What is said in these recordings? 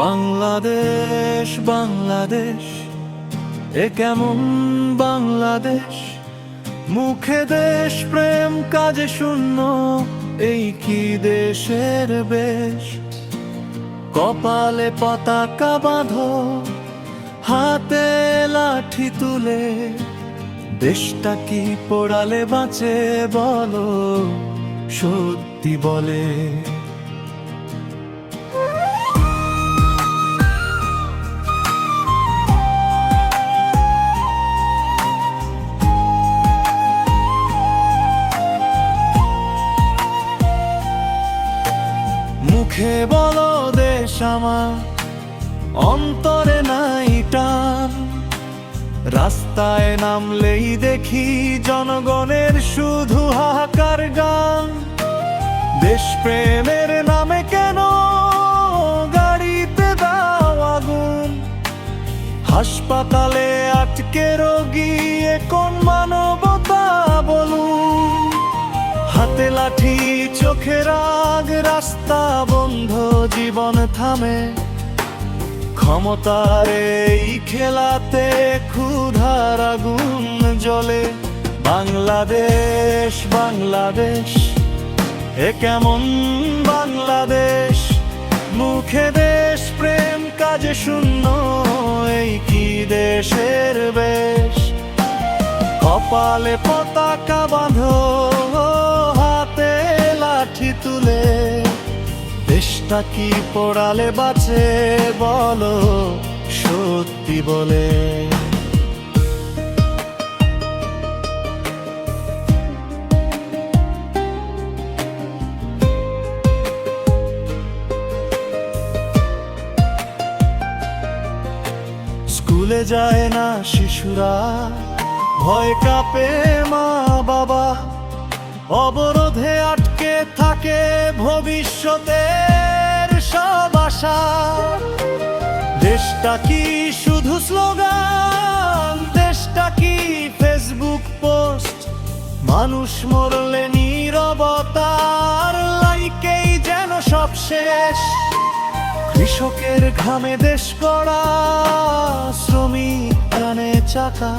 বাংলাদেশ বাংলাদেশ এ কেমন বাংলাদেশ, মুখে দেশ প্রেম কাজে শূন্য, এই কি দেশের বেশ। কপালে পতাকা বাঁধো, হাতে লাঠি তুলে, দেশটা কি পোড়ালে বাঁচে বলো, সত্যি বলে। মুখে বলো দেশ আমার, অন্তরে নাই টান, রাস্তায় নামলেই দেখি জনগণের শুধু হাহাকার গান। দেশপ্রেমের নামে কেন গাড়িতে দাও আগুন, হাসপাতালে আটকে রোগী এ কোন মানবতা বলুন। হাতে লাঠি চোখে রাগ, রাস্তা বন্ধ জীবন থামে, ক্ষমতার এই খেলাতে ক্ষুধার আগুন জ্বলে। বাংলাদেশ বাংলাদেশ এ কেমন বাংলাদেশ, মুখে দেশ প্রেম কাজে শূন্য, এই কি দেশের বেশ। কপালে পতাকা বাঁধো, হাতে লাঠি তুলে, দেশটা কি পোড়ালে বাঁচে বলো, সত্যি বলে। স্কুলে যায় না শিশুরা, ভয় কাঁপে মা বাবা, অবরোধে আটকে থাকে ভবিষ্যতের সব আশা। দেশটা কি শুধু স্লোগান, দেশটা কি ফেসবুক পোস্ট, মানুষ মরলে নীরবতার লাইকেই যেন সব শেষ। কৃষকের ঘামে দেশ গড়া, শ্রমিক প্রাণে চাকা,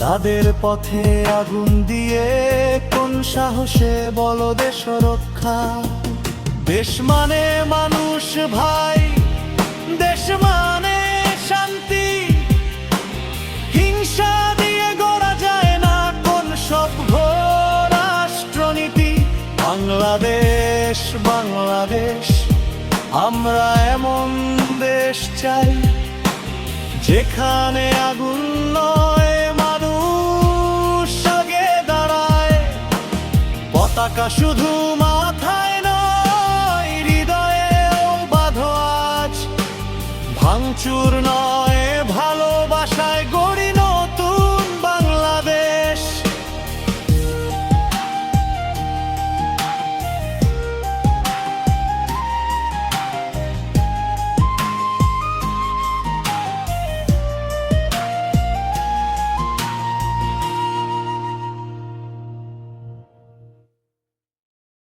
তাদের পথে আগুন দিয়ে কোন সাহসে বলো দেশ রক্ষা। দেশ মানে মানুষ ভাই, দেশ মানে শান্তি, হিংসা দিয়ে গড়া যায় না কোন সভ্য রাষ্ট্রনীতি। বাংলাদেশ বাংলাদেশ আমরা এমন দেশ চাই, যেখানে আগুন নয় মানুষ আগে দাঁড়ায়। পতাকা শুধু মাথায় নয়, হৃদয়েও বাঁধো আজ, ভাঙচুর নয়